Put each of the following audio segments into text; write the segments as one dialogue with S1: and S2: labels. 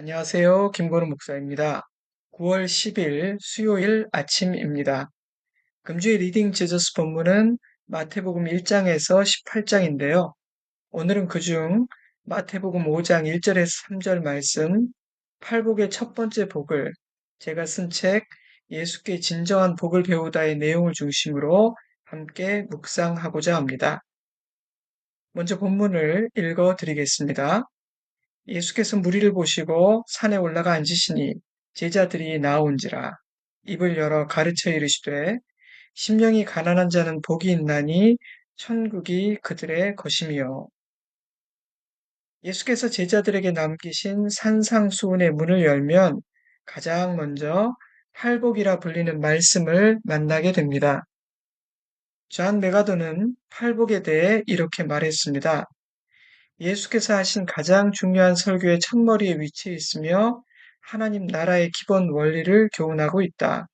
S1: 안녕하세요. 김건우 목사입니다. 9월 10일 수요일 아침입니다. 금주의 리딩 제저스 본문은 마태복음 1장에서 18장인데요. 오늘은 그중 마태복음 5장 1절에서 3절 말씀, 팔복의 첫 번째 복을 제가 쓴 책 예수께 진정한 복을 배우다의 내용을 중심으로 함께 묵상하고자 합니다. 먼저 본문을 읽어 드리겠습니다. 예수께서 무리를 보시고 산에 올라가 앉으시니 제자들이 나온지라 입을 열어 가르쳐 이르시되 심령이 가난한 자는 복이 있나니 천국이 그들의 것이며. 예수께서 제자들에게 남기신 산상수훈의 문을 열면 가장 먼저 팔복이라 불리는 말씀을 만나게 됩니다. 존 메가더는 팔복에 대해 이렇게 말했습니다. 예수께서 하신 가장 중요한 설교의 첫머리에 위치해 있으며 하나님 나라의 기본 원리를 교훈하고 있다.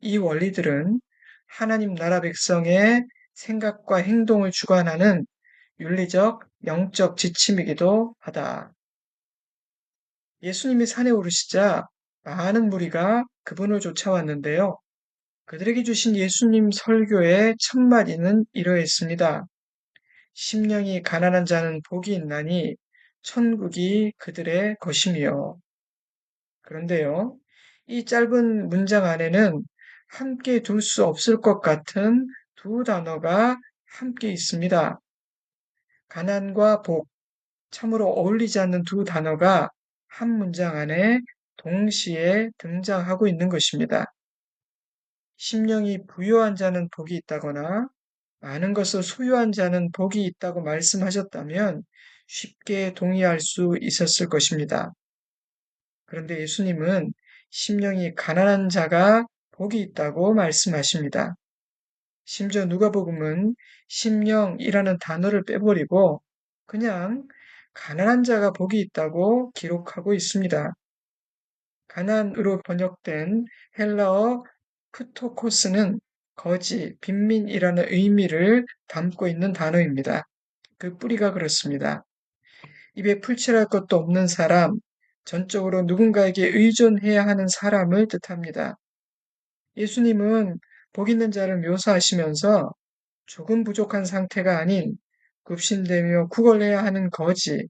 S1: 이 원리들은 하나님 나라 백성의 생각과 행동을 주관하는 윤리적, 영적 지침이기도 하다. 예수님이 산에 오르시자 많은 무리가 그분을 쫓아왔는데요. 그들에게 주신 예수님 설교의 첫마디는 이러했습니다. 심령이 가난한 자는 복이 있나니 천국이 그들의 것이며. 그런데요, 이 짧은 문장 안에는 함께 둘 수 없을 것 같은 두 단어가 함께 있습니다. 가난과 복, 참으로 어울리지 않는 두 단어가 한 문장 안에 동시에 등장하고 있는 것입니다. 심령이 부유한 자는 복이 있다거나 많은 것을 소유한 자는 복이 있다고 말씀하셨다면 쉽게 동의할 수 있었을 것입니다. 그런데 예수님은 심령이 가난한 자가 복이 있다고 말씀하십니다. 심지어 누가복음은 심령이라는 단어를 빼버리고 그냥 가난한 자가 복이 있다고 기록하고 있습니다. 가난으로 번역된 헬라어 크토코스는 거지, 빈민이라는 의미를 담고 있는 단어입니다. 그 뿌리가 그렇습니다. 입에 풀칠할 것도 없는 사람, 전적으로 누군가에게 의존해야 하는 사람을 뜻합니다. 예수님은 복 있는 자를 묘사하시면서 조금 부족한 상태가 아닌 굽신대며 구걸해야 하는 거지,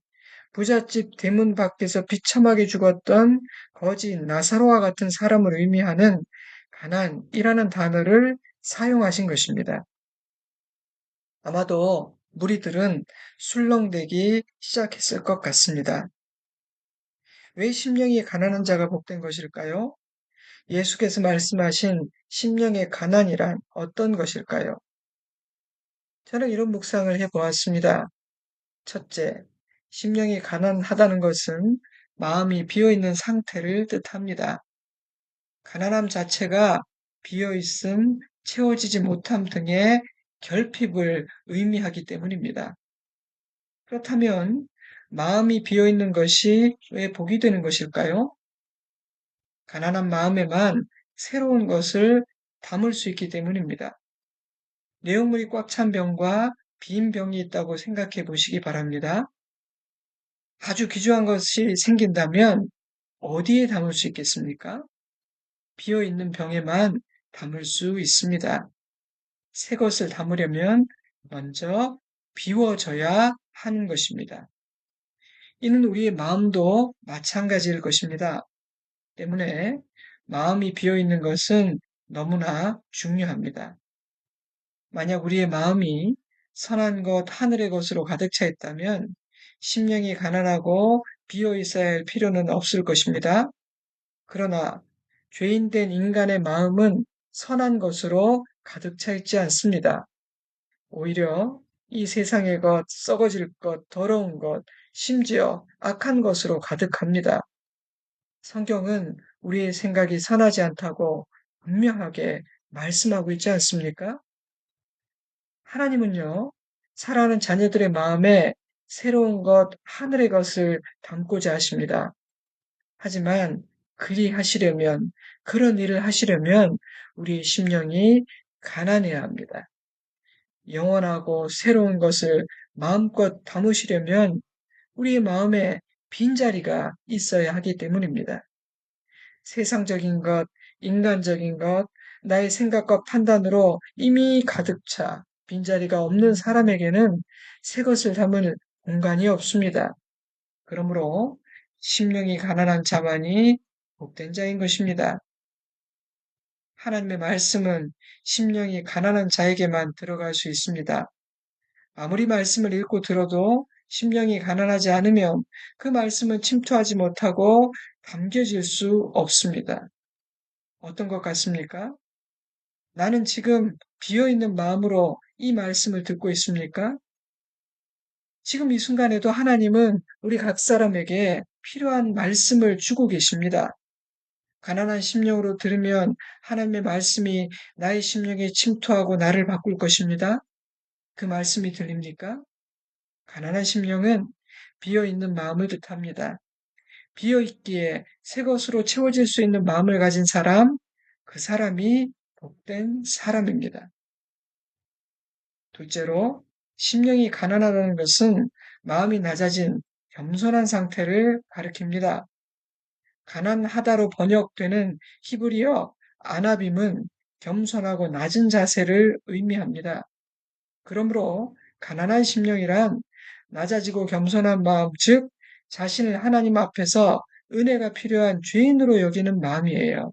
S1: 부잣집 대문 밖에서 비참하게 죽었던 거지 나사로와 같은 사람을 의미하는 가난이라는 단어를 사용하신 것입니다. 아마도 무리들은 술렁대기 시작했을 것 같습니다. 왜 심령이 가난한 자가 복된 것일까요? 예수께서 말씀하신 심령의 가난이란 어떤 것일까요? 저는 이런 묵상을 해보았습니다. 첫째, 심령이 가난하다는 것은 마음이 비어있는 상태를 뜻합니다. 가난함 자체가 비어있음, 채워지지 못함 등의 결핍을 의미하기 때문입니다. 그렇다면 마음이 비어있는 것이 왜 복이 되는 것일까요? 가난한 마음에만 새로운 것을 담을 수 있기 때문입니다. 내용물이 꽉 찬 병과 빈 병이 있다고 생각해 보시기 바랍니다. 아주 귀중한 것이 생긴다면 어디에 담을 수 있겠습니까? 비어 있는 병에만 담을 수 있습니다. 새 것을 담으려면 먼저 비워져야 하는 것입니다. 이는 우리의 마음도 마찬가지일 것입니다. 때문에 마음이 비어 있는 것은 너무나 중요합니다. 만약 우리의 마음이 선한 것, 하늘의 것으로 가득 차 있다면 심령이 가난하고 비어 있어야 할 필요는 없을 것입니다. 그러나 죄인된 인간의 마음은 선한 것으로 가득 차 있지 않습니다. 오히려 이 세상의 것, 썩어질 것, 더러운 것, 심지어 악한 것으로 가득합니다. 성경은 우리의 생각이 선하지 않다고 분명하게 말씀하고 있지 않습니까? 하나님은요, 사랑하는 자녀들의 마음에 새로운 것, 하늘의 것을 담고자 하십니다. 하지만 그런 일을 하시려면 우리의 심령이 가난해야 합니다. 영원하고 새로운 것을 마음껏 담으시려면 우리의 마음에 빈자리가 있어야 하기 때문입니다. 세상적인 것, 인간적인 것, 나의 생각과 판단으로 이미 가득 차 빈자리가 없는 사람에게는 새 것을 담을 공간이 없습니다. 그러므로 심령이 가난한 자만이 복된 자인 것입니다. 하나님의 말씀은 심령이 가난한 자에게만 들어갈 수 있습니다. 아무리 말씀을 읽고 들어도 심령이 가난하지 않으면 그 말씀은 침투하지 못하고 담겨질 수 없습니다. 어떤 것 같습니까? 나는 지금 비어있는 마음으로 이 말씀을 듣고 있습니까? 지금 이 순간에도 하나님은 우리 각 사람에게 필요한 말씀을 주고 계십니다. 가난한 심령으로 들으면 하나님의 말씀이 나의 심령에 침투하고 나를 바꿀 것입니다. 그 말씀이 들립니까? 가난한 심령은 비어있는 마음을 뜻합니다. 비어있기에 새 것으로 채워질 수 있는 마음을 가진 사람, 그 사람이 복된 사람입니다. 둘째로, 심령이 가난하다는 것은 마음이 낮아진 겸손한 상태를 가리킵니다. 가난하다로 번역되는 히브리어 아나빔은 겸손하고 낮은 자세를 의미합니다. 그러므로 가난한 심령이란 낮아지고 겸손한 마음, 즉 자신을 하나님 앞에서 은혜가 필요한 죄인으로 여기는 마음이에요.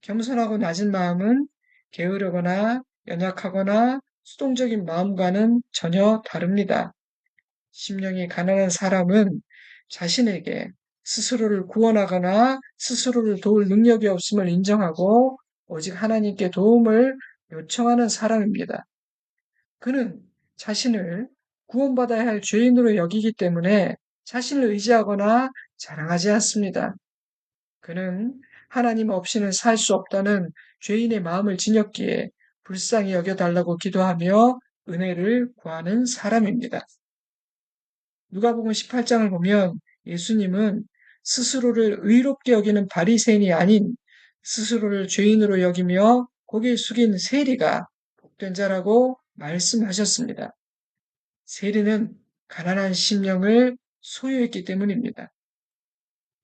S1: 겸손하고 낮은 마음은 게으르거나 연약하거나 수동적인 마음과는 전혀 다릅니다. 심령이 가난한 사람은 자신에게 스스로를 구원하거나 스스로를 도울 능력이 없음을 인정하고 오직 하나님께 도움을 요청하는 사람입니다. 그는 자신을 구원받아야 할 죄인으로 여기기 때문에 자신을 의지하거나 자랑하지 않습니다. 그는 하나님 없이는 살 수 없다는 죄인의 마음을 지녔기에 불쌍히 여겨달라고 기도하며 은혜를 구하는 사람입니다. 누가복음 18장을 보면 예수님은 스스로를 의롭게 여기는 바리새인이 아닌 스스로를 죄인으로 여기며 고개 숙인 세리가 복된 자라고 말씀하셨습니다. 세리는 가난한 심령을 소유했기 때문입니다.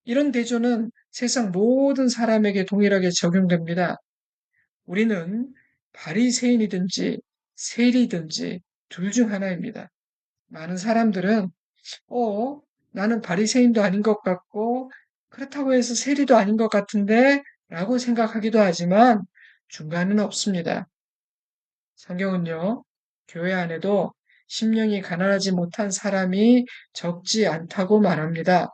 S1: 이런 대조는 세상 모든 사람에게 동일하게 적용됩니다. 우리는 바리새인이든지 세리든지 둘 중 하나입니다. 많은 사람들은 어, 나는 바리새인도 아닌 것 같고 그렇다고 해서 세리도 아닌 것 같은데 라고 생각하기도 하지만 중간은 없습니다. 성경은요, 교회 안에도 심령이 가난하지 못한 사람이 적지 않다고 말합니다.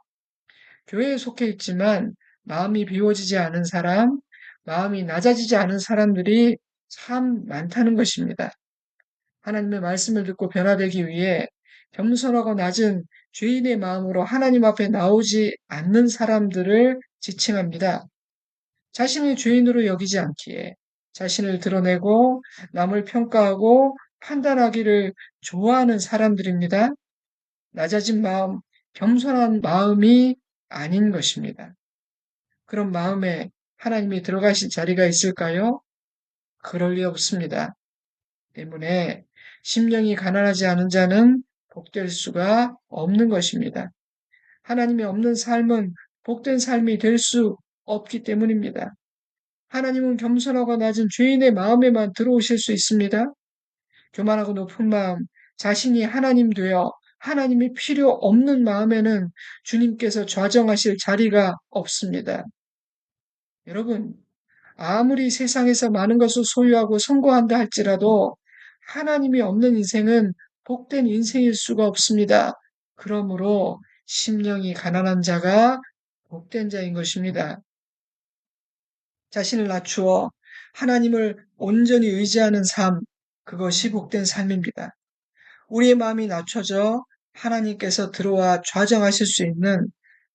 S1: 교회에 속해 있지만 마음이 비워지지 않은 사람, 마음이 낮아지지 않은 사람들이 참 많다는 것입니다. 하나님의 말씀을 듣고 변화되기 위해 겸손하고 낮은 죄인의 마음으로 하나님 앞에 나오지 않는 사람들을 지칭합니다. 자신을 죄인으로 여기지 않기에 자신을 드러내고 남을 평가하고 판단하기를 좋아하는 사람들입니다. 낮아진 마음, 겸손한 마음이 아닌 것입니다. 그런 마음에 하나님이 들어가실 자리가 있을까요? 그럴 리 없습니다. 때문에 심령이 가난하지 않은 자는 복될 수가 없는 것입니다. 하나님이 없는 삶은 복된 삶이 될 수 없기 때문입니다. 하나님은 겸손하고 낮은 죄인의 마음에만 들어오실 수 있습니다. 교만하고 높은 마음, 자신이 하나님 되어 하나님이 필요 없는 마음에는 주님께서 좌정하실 자리가 없습니다. 여러분, 아무리 세상에서 많은 것을 소유하고 성공한다 할지라도 하나님이 없는 인생은 복된 인생일 수가 없습니다. 그러므로 심령이 가난한 자가 복된 자인 것입니다. 자신을 낮추어 하나님을 온전히 의지하는 삶, 그것이 복된 삶입니다. 우리의 마음이 낮춰져 하나님께서 들어와 좌정하실 수 있는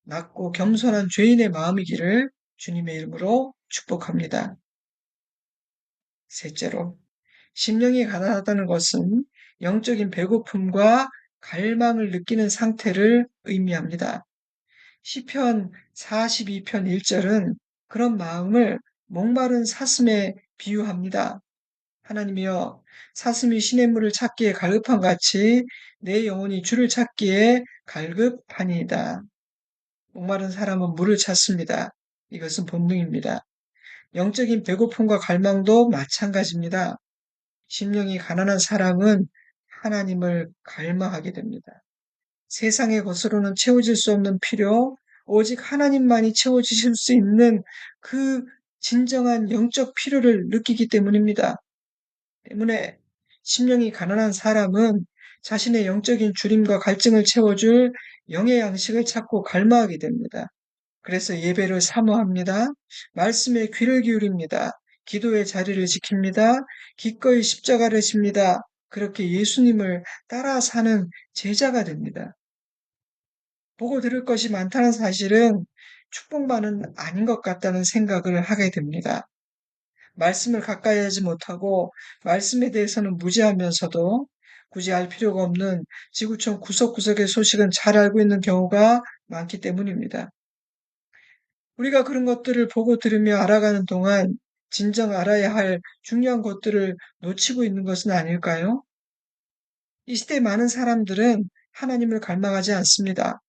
S1: 낮고 겸손한 죄인의 마음이기를 주님의 이름으로 축복합니다. 셋째로, 심령이 가난하다는 것은 영적인 배고픔과 갈망을 느끼는 상태를 의미합니다. 시편 42편 1절은 그런 마음을 목마른 사슴에 비유합니다. 하나님이여, 사슴이 시냇물을 찾기에 갈급한 같이 내 영혼이 주를 찾기에 갈급하니이다. 목마른 사람은 물을 찾습니다. 이것은 본능입니다. 영적인 배고픔과 갈망도 마찬가지입니다. 심령이 가난한 사람은 하나님을 갈망하게 됩니다. 세상의 것으로는 채워질 수 없는 필요, 오직 하나님만이 채워주실 수 있는 그 진정한 영적 필요를 느끼기 때문입니다. 때문에 심령이 가난한 사람은 자신의 영적인 주림과 갈증을 채워줄 영의 양식을 찾고 갈망하게 됩니다. 그래서 예배를 사모합니다. 말씀에 귀를 기울입니다. 기도의 자리를 지킵니다. 기꺼이 십자가를 집니다. 그렇게 예수님을 따라 사는 제자가 됩니다. 보고 들을 것이 많다는 사실은 축복만은 아닌 것 같다는 생각을 하게 됩니다. 말씀을 가까이 하지 못하고 말씀에 대해서는 무지하면서도 굳이 알 필요가 없는 지구촌 구석구석의 소식은 잘 알고 있는 경우가 많기 때문입니다. 우리가 그런 것들을 보고 들으며 알아가는 동안 진정 알아야 할 중요한 것들을 놓치고 있는 것은 아닐까요? 이 시대 많은 사람들은 하나님을 갈망하지 않습니다.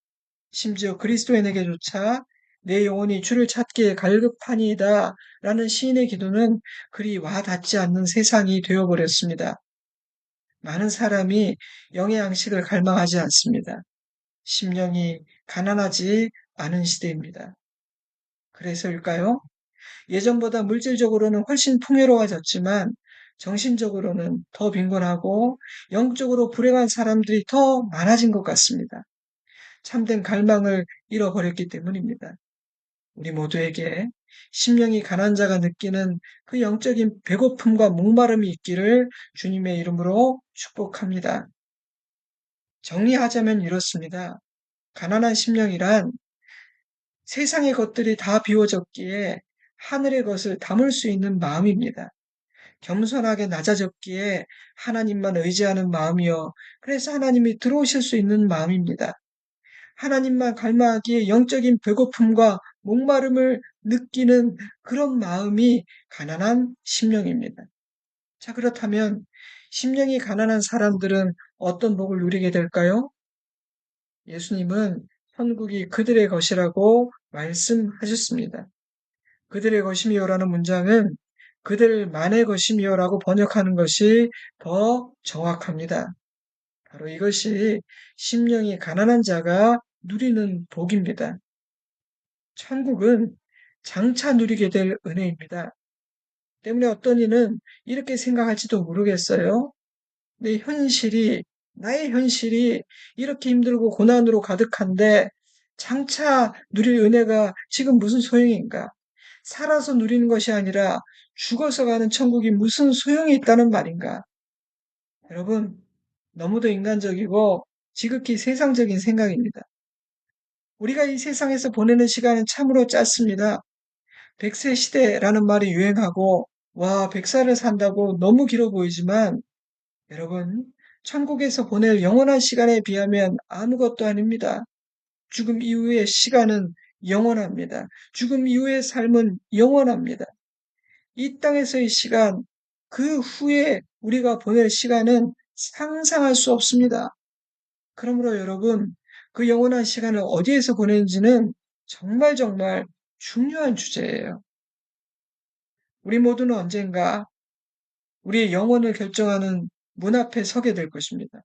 S1: 심지어 그리스도인에게조차 내 영혼이 주를 찾기에 갈급하니이다 라는 시인의 기도는 그리 와 닿지 않는 세상이 되어버렸습니다. 많은 사람이 영의 양식을 갈망하지 않습니다. 심령이 가난하지 않은 시대입니다. 그래서일까요? 예전보다 물질적으로는 훨씬 풍요로워졌지만 정신적으로는 더 빈곤하고 영적으로 불행한 사람들이 더 많아진 것 같습니다. 참된 갈망을 잃어버렸기 때문입니다. 우리 모두에게 심령이 가난 자가 느끼는 그 영적인 배고픔과 목마름이 있기를 주님의 이름으로 축복합니다. 정리하자면 이렇습니다. 가난한 심령이란 세상의 것들이 다 비워졌기에 하늘의 것을 담을 수 있는 마음입니다. 겸손하게 낮아졌기에 하나님만 의지하는 마음이요. 그래서 하나님이 들어오실 수 있는 마음입니다. 하나님만 갈망하기에 영적인 배고픔과 목마름을 느끼는 그런 마음이 가난한 심령입니다. 자, 그렇다면 심령이 가난한 사람들은 어떤 복을 누리게 될까요? 예수님은 천국이 그들의 것이라고 말씀하셨습니다. 그들의 것이미요라는 문장은 그들만의 것이미요라고 번역하는 것이 더 정확합니다. 바로 이것이 심령이 가난한 자가 누리는 복입니다. 천국은 장차 누리게 될 은혜입니다. 때문에 어떤 이는 이렇게 생각할지도 모르겠어요. 나의 현실이 이렇게 힘들고 고난으로 가득한데 장차 누릴 은혜가 지금 무슨 소용인가? 살아서 누리는 것이 아니라 죽어서 가는 천국이 무슨 소용이 있다는 말인가? 여러분, 너무도 인간적이고 지극히 세상적인 생각입니다. 우리가 이 세상에서 보내는 시간은 참으로 짧습니다. 100세 시대라는 말이 유행하고, 와, 100살을 산다고 너무 길어 보이지만, 여러분, 천국에서 보낼 영원한 시간에 비하면 아무것도 아닙니다. 죽음 이후의 시간은 영원합니다. 죽음 이후의 삶은 영원합니다. 이 땅에서의 시간, 그 후에 우리가 보낼 시간은 상상할 수 없습니다. 그러므로 여러분, 그 영원한 시간을 어디에서 보내는지는 정말 정말 중요한 주제예요. 우리 모두는 언젠가 우리의 영혼을 결정하는 문 앞에 서게 될 것입니다.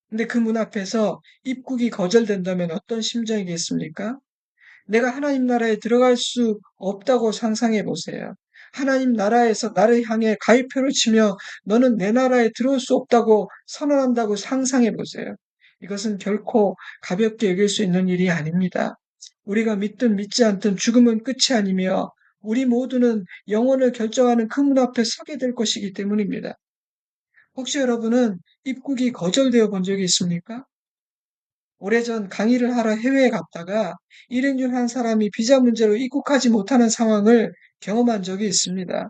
S1: 근데 그 문 앞에서 입국이 거절된다면 어떤 심정이겠습니까? 내가 하나님 나라에 들어갈 수 없다고 상상해 보세요. 하나님 나라에서 나를 향해 가입표를 치며 너는 내 나라에 들어올 수 없다고 선언한다고 상상해 보세요. 이것은 결코 가볍게 여길 수 있는 일이 아닙니다. 우리가 믿든 믿지 않든 죽음은 끝이 아니며 우리 모두는 영혼을 결정하는 그 문 앞에 서게 될 것이기 때문입니다. 혹시 여러분은 입국이 거절되어 본 적이 있습니까? 오래전 강의를 하러 해외에 갔다가 일행 중 한 사람이 비자 문제로 입국하지 못하는 상황을 경험한 적이 있습니다.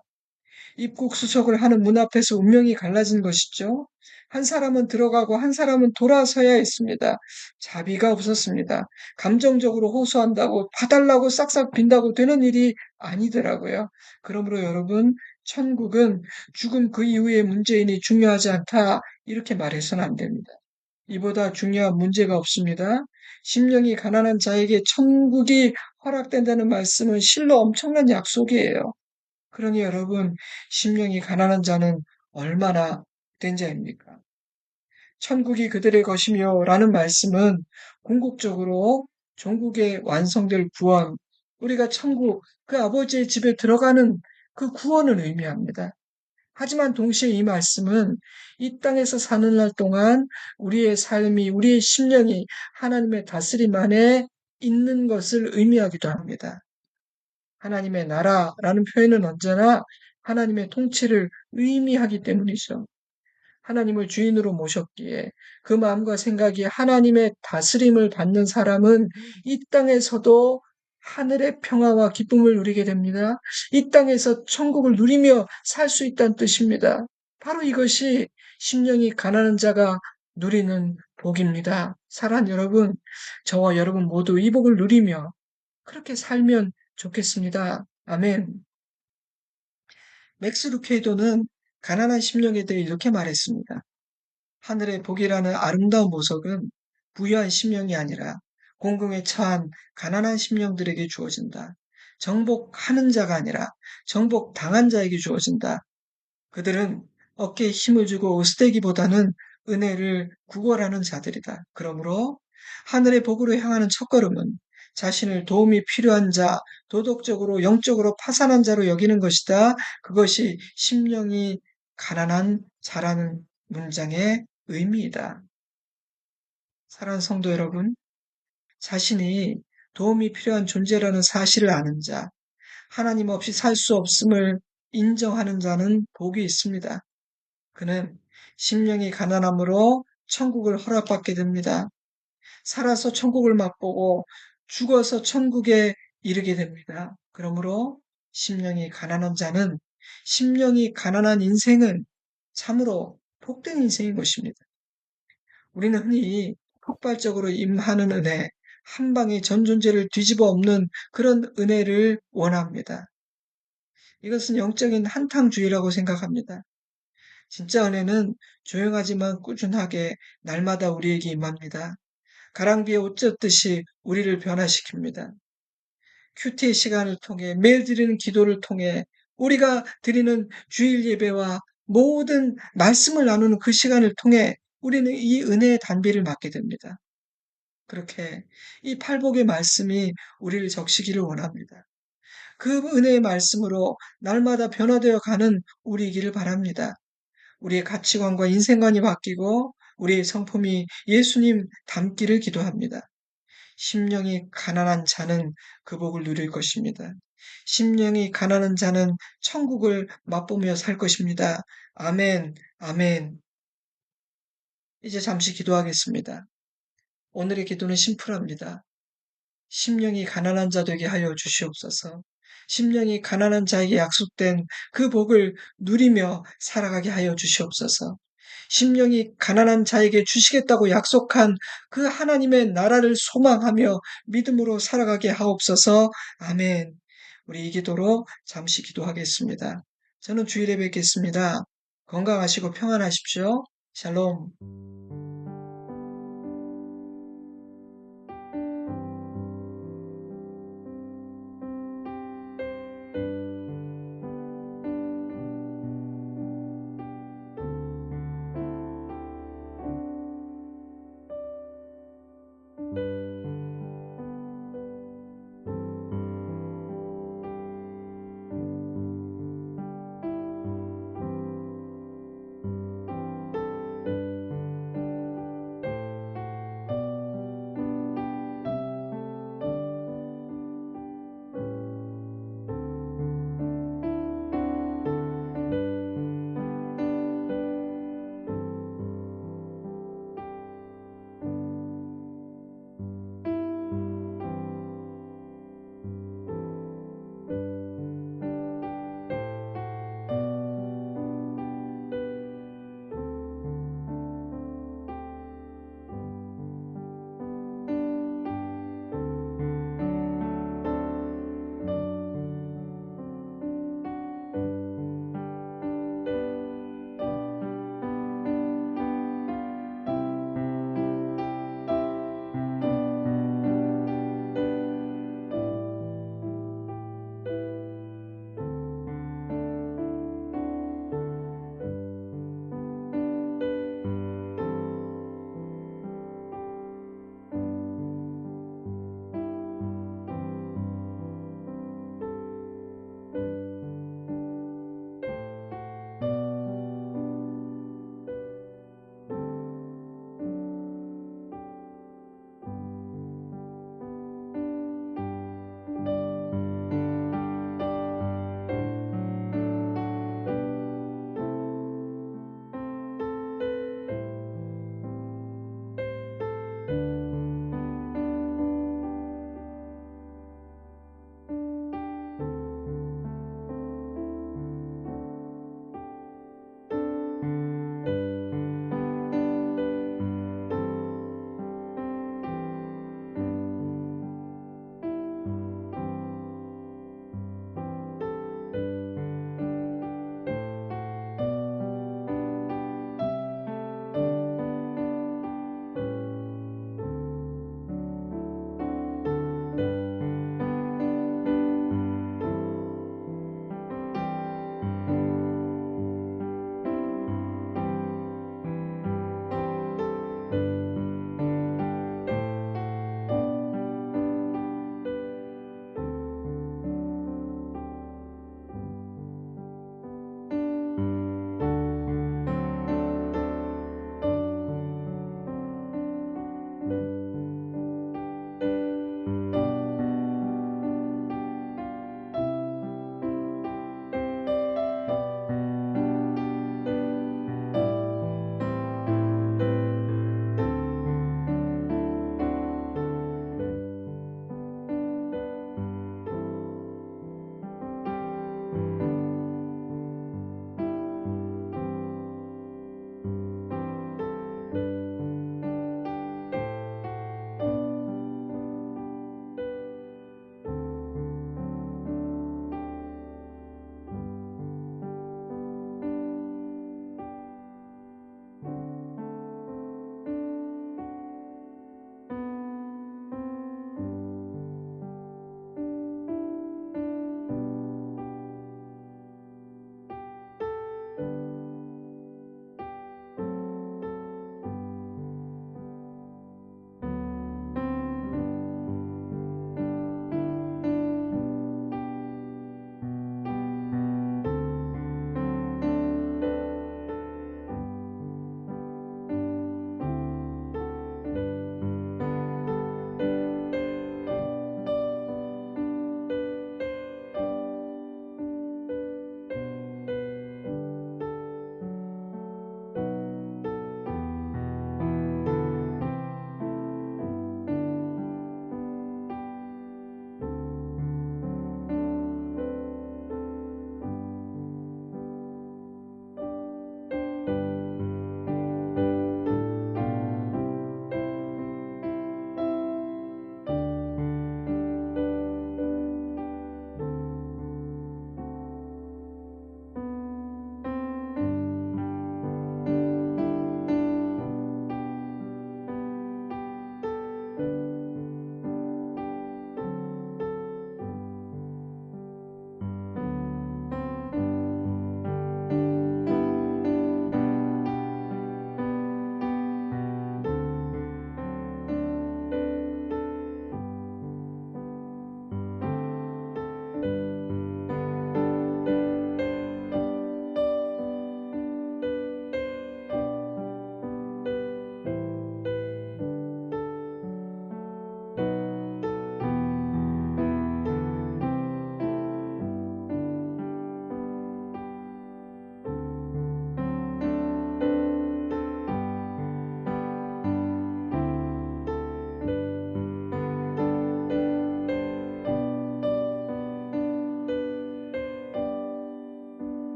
S1: 입국 수속을 하는 문 앞에서 운명이 갈라진 것이죠. 한 사람은 들어가고 한 사람은 돌아서야 했습니다. 자비가 없었습니다. 감정적으로 호소한다고 봐달라고 싹싹 빈다고 되는 일이 아니더라고요. 그러므로 여러분, 천국은 죽음 그 이후의 문제인이 중요하지 않다. 이렇게 말해서는 안 됩니다. 이보다 중요한 문제가 없습니다. 심령이 가난한 자에게 천국이 허락된다는 말씀은 실로 엄청난 약속이에요. 그러니 여러분, 심령이 가난한 자는 얼마나 된 자입니까? 천국이 그들의 것이며 라는 말씀은 궁극적으로 종국에 완성될 구원, 우리가 천국, 그 아버지의 집에 들어가는 그 구원을 의미합니다. 하지만 동시에 이 말씀은 이 땅에서 사는 날 동안 우리의 삶이, 우리의 심령이 하나님의 다스림 안에 있는 것을 의미하기도 합니다. 하나님의 나라라는 표현은 언제나 하나님의 통치를 의미하기 때문이죠. 하나님을 주인으로 모셨기에 그 마음과 생각이 하나님의 다스림을 받는 사람은 이 땅에서도 하늘의 평화와 기쁨을 누리게 됩니다. 이 땅에서 천국을 누리며 살 수 있다는 뜻입니다. 바로 이것이 심령이 가난한 자가 누리는 복입니다. 사랑하는 여러분, 저와 여러분 모두 이 복을 누리며 그렇게 살면 좋겠습니다. 아멘. 맥스 루케이도는 가난한 심령에 대해 이렇게 말했습니다. 하늘의 복이라는 아름다운 보석은 부유한 심령이 아니라 공경에 처한 가난한 심령들에게 주어진다. 정복하는 자가 아니라 정복당한 자에게 주어진다. 그들은 어깨에 힘을 주고 으스대기보다는 은혜를 구걸하는 자들이다. 그러므로 하늘의 복으로 향하는 첫걸음은 자신을 도움이 필요한 자, 도덕적으로 영적으로 파산한 자로 여기는 것이다. 그것이 심령이 가난한 자라는 문장의 의미이다. 사랑하는 성도 여러분, 자신이 도움이 필요한 존재라는 사실을 아는 자, 하나님 없이 살 수 없음을 인정하는 자는 복이 있습니다. 그는 심령이 가난함으로 천국을 허락받게 됩니다. 살아서 천국을 맛보고 죽어서 천국에 이르게 됩니다. 그러므로 심령이 가난한 자는 심령이 가난한 인생은 참으로 복된 인생인 것입니다. 우리는 흔히 폭발적으로 임하는 은혜, 한 방에 전 존재를 뒤집어 엎는 그런 은혜를 원합니다. 이것은 영적인 한탕주의라고 생각합니다. 진짜 은혜는 조용하지만 꾸준하게 날마다 우리에게 임합니다. 가랑비에 옷 젖듯이 우리를 변화시킵니다. 큐티의 시간을 통해 매일 드리는 기도를 통해 우리가 드리는 주일 예배와 모든 말씀을 나누는 그 시간을 통해 우리는 이 은혜의 단비를 맞게 됩니다. 그렇게 이 팔복의 말씀이 우리를 적시기를 원합니다. 그 은혜의 말씀으로 날마다 변화되어 가는 우리이기를 바랍니다. 우리의 가치관과 인생관이 바뀌고 우리의 성품이 예수님 닮기를 기도합니다. 심령이 가난한 자는 그 복을 누릴 것입니다. 심령이 가난한 자는 천국을 맛보며 살 것입니다. 아멘, 아멘. 이제 잠시 기도하겠습니다. 오늘의 기도는 심플합니다. 심령이 가난한 자 되게 하여 주시옵소서. 심령이 가난한 자에게 약속된 그 복을 누리며 살아가게 하여 주시옵소서. 심령이 가난한 자에게 주시겠다고 약속한 그 하나님의 나라를 소망하며 믿음으로 살아가게 하옵소서. 아멘. 우리 이 기도로 잠시 기도하겠습니다. 저는 주일에 뵙겠습니다. 건강하시고 평안하십시오. 샬롬.